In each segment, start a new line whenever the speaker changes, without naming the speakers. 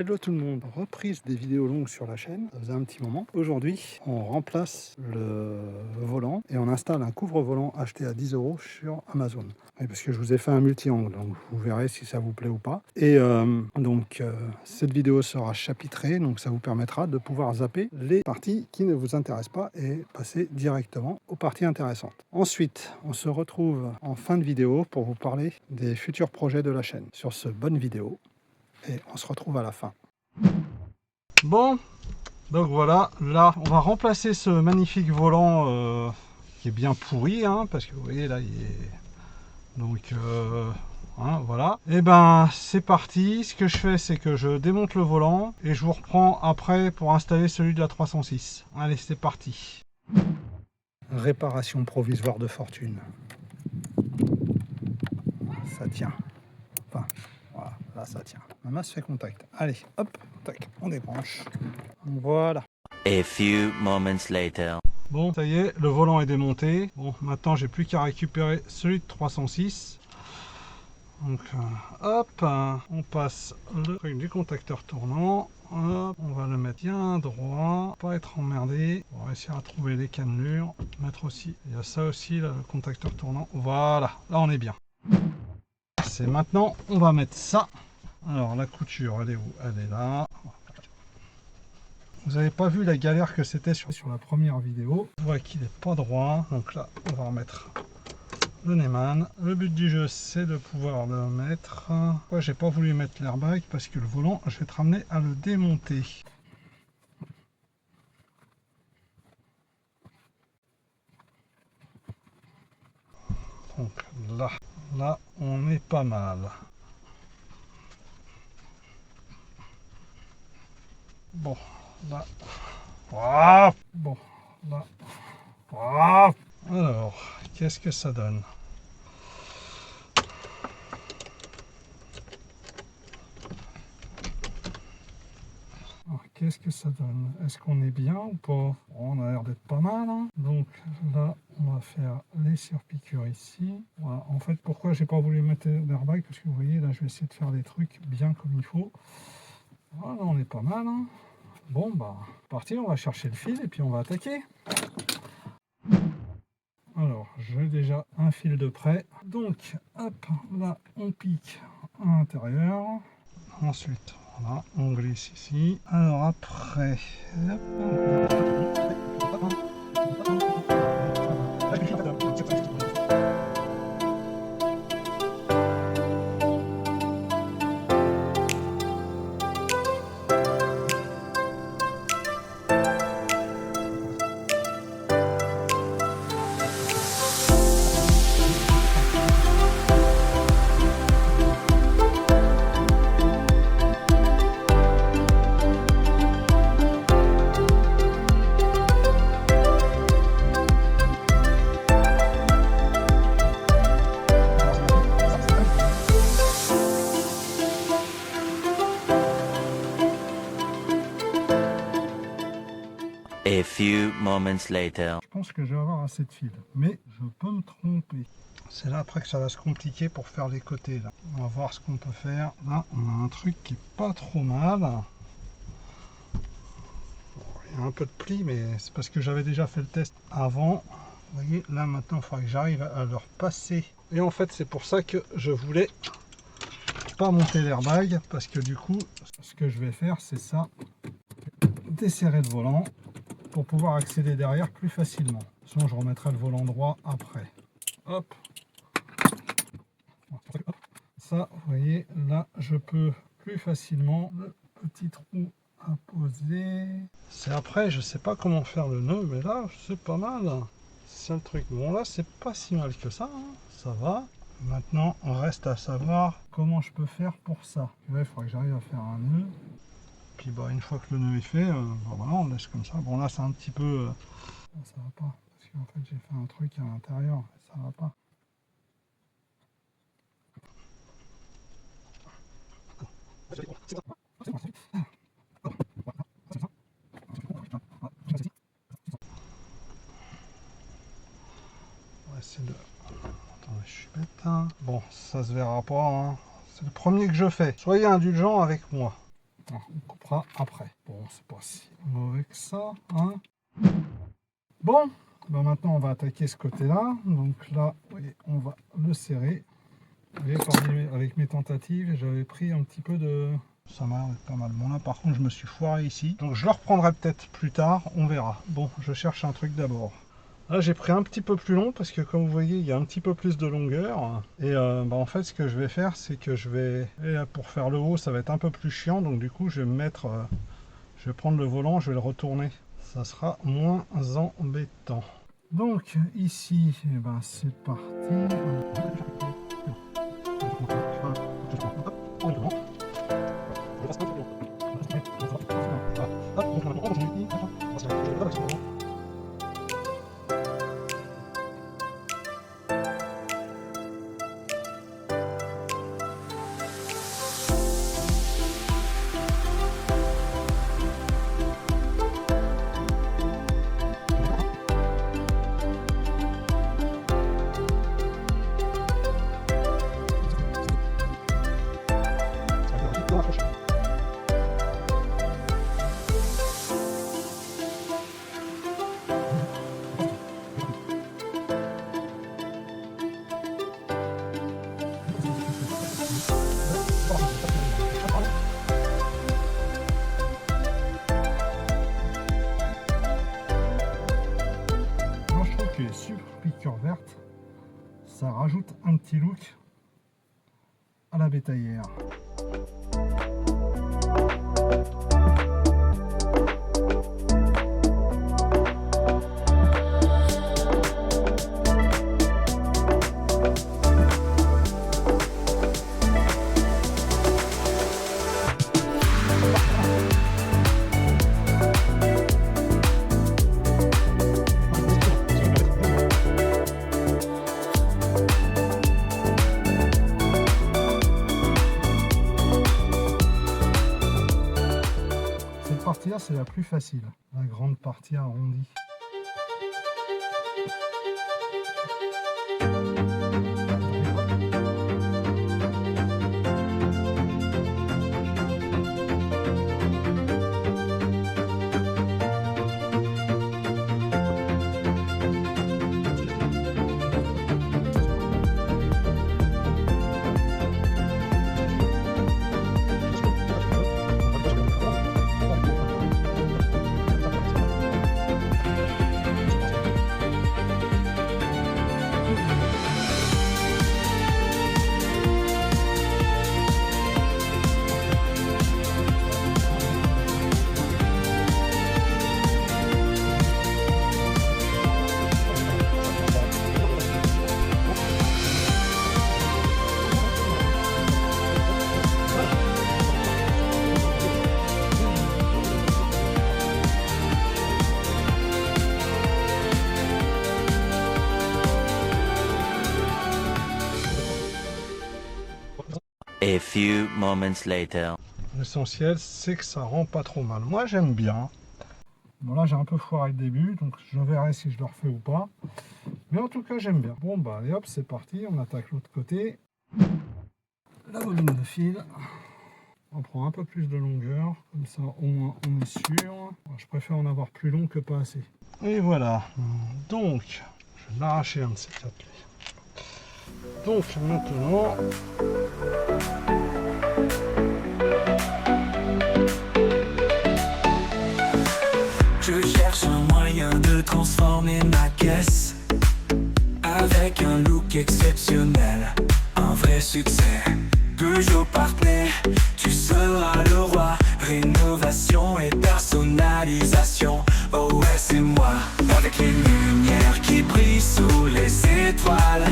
Hello tout le monde, reprise des vidéos longues sur la chaîne, ça faisait un petit moment. Aujourd'hui, on remplace le volant et on installe un couvre-volant acheté à 10 € sur Amazon. Oui, parce que je vous ai fait un multi-angle, donc vous verrez si ça vous plaît ou pas. Et cette vidéo sera chapitrée, donc ça vous permettra de pouvoir zapper les parties qui ne vous intéressent pas et passer directement aux parties intéressantes. Ensuite, on se retrouve en fin de vidéo pour vous parler des futurs projets de la chaîne. Sur ce, bonne vidéo. Et on se retrouve à la fin. Bon, donc voilà, là on va remplacer ce magnifique volant qui est bien pourri, hein, parce que vous voyez là il est... Donc voilà. Et ben c'est parti, ce que je fais c'est que je démonte le volant et je vous reprends après pour installer celui de la 306. Allez, c'est parti. Réparation provisoire de fortune. Ça tient. Enfin, voilà, là ça tient. Ma masse fait contact. Allez, hop, tac, on débranche. Voilà.
A few moments later.
Bon, ça y est, le volant est démonté. Bon, maintenant j'ai plus qu'à récupérer celui de 306. Donc, hop, on passe le truc du contacteur tournant. Hop, on va le mettre bien droit, pas être emmerdé. On va réussir à trouver les cannelures. Mettre aussi, il y a ça aussi, là, le contacteur tournant. Voilà, là on est bien. C'est maintenant, on va mettre ça. Alors la couture, elle est où? Elle est là. Vous n'avez pas vu la galère que c'était sur la première vidéo. On voit qu'il n'est pas droit. Donc là, on va remettre le Neyman. Le but du jeu, c'est de pouvoir le mettre. Moi, j'ai pas voulu mettre l'airbag parce que le volant, je vais te ramener à le démonter. Donc là, on est pas mal. Bon, là. Ah, bon, là. Ah. Alors, qu'est-ce que ça donne? Qu'est-ce que ça donne? Est-ce qu'on est bien ou pas? On a l'air d'être pas mal, hein. Donc là, on va faire les surpiqûres ici. Voilà. En fait, pourquoi j'ai pas voulu mettre l'airbag? Parce que vous voyez, là, je vais essayer de faire les trucs bien comme il faut. Voilà, on est pas mal, hein. Bon, bah, parti, on va chercher le fil et puis on va attaquer. Alors, j'ai déjà un fil de près. Donc, hop, là, on pique à l'intérieur. Ensuite, voilà, on glisse ici. Alors après, hop.
A few moments later.
Je pense que je vais avoir assez de fil, mais je peux me tromper. C'est là après que ça va se compliquer pour faire les côtés. Là. On va voir ce qu'on peut faire. Là, on a un truc qui est pas trop mal. Il y a un peu de pli, mais c'est parce que j'avais déjà fait le test avant. Vous voyez, là maintenant, il faudra que j'arrive à leur passer. Et en fait, c'est pour ça que je voulais pas monter l'airbag, parce que du coup, ce que je vais faire, c'est ça. Desserrer le volant pour pouvoir accéder derrière plus facilement. Sinon je remettrai le volant droit après. Hop. Ça, vous voyez, là je peux plus facilement le petit trou à poser. C'est après, je sais pas comment faire le nœud, mais là c'est pas mal. C'est le truc. Bon là c'est pas si mal que ça, hein. Ça va. Maintenant on reste à savoir comment je peux faire pour ça. Là, il faudra que j'arrive à faire un nœud. Puis bah, une fois que le nœud est fait, bah, voilà, on laisse comme ça. Bon là c'est un petit peu... ça va pas, parce qu'en fait j'ai fait un truc à l'intérieur, ça va pas. On va essayer de... Attendez, je suis bête, hein. Bon, ça se verra pas, hein. C'est le premier que je fais. Soyez indulgents avec moi. On coupera après. Bon, c'est pas si mauvais que ça. Hein. Bon, ben maintenant on va attaquer ce côté-là. Donc là, oui, on va le serrer. Vous voyez, avec mes tentatives, j'avais pris un petit peu de... Ça m'a l'air pas mal. Bon là par contre je me suis foiré ici. Donc je le reprendrai peut-être plus tard, on verra. Bon, je cherche un truc d'abord. Là j'ai pris un petit peu plus long parce que comme vous voyez il y a un petit peu plus de longueur. Et en fait ce que je vais faire c'est que je vais... Et là, pour faire le haut ça va être un peu plus chiant. Donc du coup je vais me mettre... je vais prendre le volant, je vais le retourner. Ça sera moins embêtant. Donc ici, eh ben, c'est parti. Super piqûre verte, ça rajoute un petit look à la bétaillère. Là c'est la plus facile, la grande partie arrondie.
A few moments later.
L'essentiel, c'est que ça rend pas trop mal. Moi, j'aime bien. Bon, là, j'ai un peu foiré le début, donc je verrai si je le refais ou pas. Mais en tout cas, j'aime bien. Bon, bah, allez hop, c'est parti. On attaque l'autre côté. La bobine de fil. On prend un peu plus de longueur. Comme ça, au moins, on est sûr. Je préfère en avoir plus long que pas assez. Et voilà. Donc, je vais l'arracher un de ces quatre. Donc, maintenant...
Je cherche un moyen de transformer ma caisse avec un look exceptionnel, un vrai succès. Peugeot Partner, tu seras le roi. Rénovation et personnalisation, oh ouais c'est moi. Avec les lumières qui brillent sous les étoiles,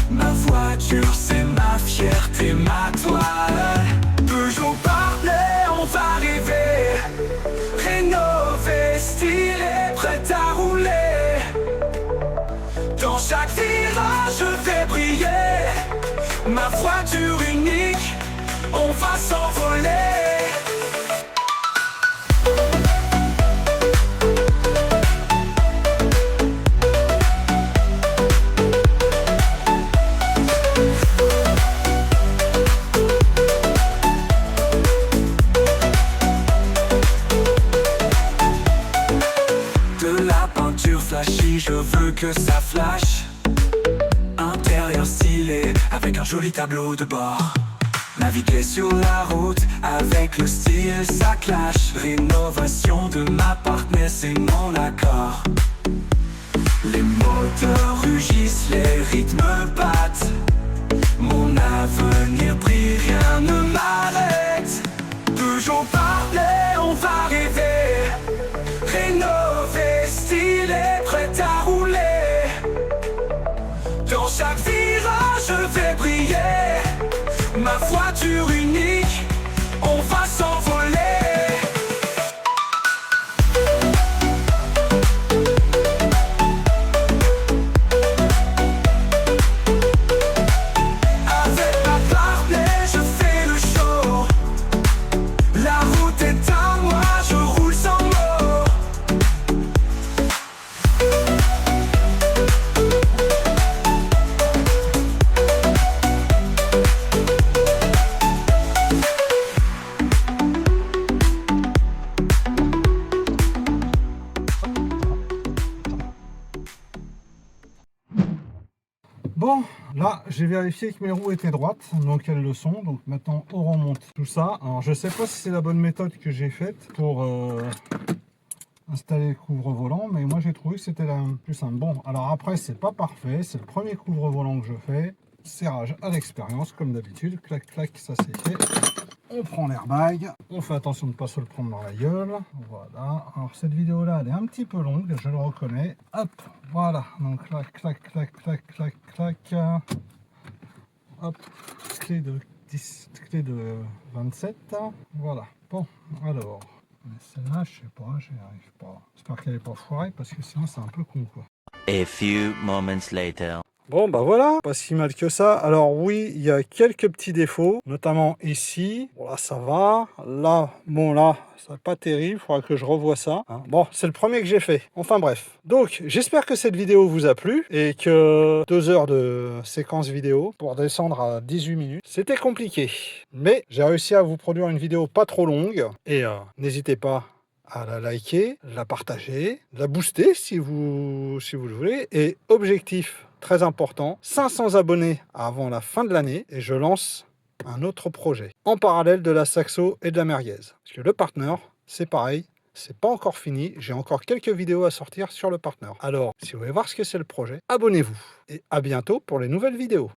ma voiture c'est ma fierté, ma toile. Peugeot Partner, on va arriver. Rénové, stylé, prêt à rouler. Dans chaque virage je vais briller. Ma voiture unique, on va s'envoler. oui, je veux que ça flash. Intérieur stylé, avec un joli tableau de bord. Naviguer sur la route, avec le style, ça clash. Rénovation de ma partenaire, c'est mon accord. Les moteurs rugissent, les rythmes battent. Mon avenir brille, rien ne m'arrête. Toujours parler, on va rêver. Rénové, stylé, prêt à rouler. Dans chaque virage, je vais briller. Ma voiture unique, on va s'envoler. Avec ma partenaire, je fais le show. La route est à moi, je roule sans mots.
Bon, là, j'ai vérifié que mes roues étaient droites, donc elles le sont. Donc maintenant, on remonte tout ça. Alors, je sais pas si c'est la bonne méthode que j'ai faite pour installer le couvre-volant, mais moi j'ai trouvé que c'était la plus simple. Bon, alors après, c'est pas parfait. C'est le premier couvre-volant que je fais. Serrage à l'expérience, comme d'habitude. Clac, clac, ça c'est fait. On prend l'airbag, on fait attention de ne pas se le prendre dans la gueule. Voilà, alors cette vidéo là elle est un petit peu longue, je le reconnais. Hop, voilà, donc clac, clac, clac, clac, clac, clac. Hop, clé de 10, clé de 27. Voilà, bon, alors, celle-là, je sais pas, j'y arrive pas. J'espère qu'elle n'est pas foirée parce que sinon c'est un peu con quoi.
A few moments later.
Bon bah voilà, pas si mal que ça. Alors oui, il y a quelques petits défauts, notamment ici. Bon là ça va, là, bon là, c'est pas terrible, il faudra que je revoie ça. Hein. Bon, c'est le premier que j'ai fait. Enfin bref. Donc j'espère que cette vidéo vous a plu et que 2 heures de séquence vidéo pour descendre à 18 minutes, c'était compliqué. Mais j'ai réussi à vous produire une vidéo pas trop longue et n'hésitez pas à la liker, la partager, la booster si vous le voulez. Et objectif très important, 500 abonnés avant la fin de l'année et je lance un autre projet en parallèle de la Saxo et de la merguez. Parce que le partner, c'est pareil, c'est pas encore fini, j'ai encore quelques vidéos à sortir sur le partner. Alors, si vous voulez voir ce que c'est le projet, abonnez-vous et à bientôt pour les nouvelles vidéos.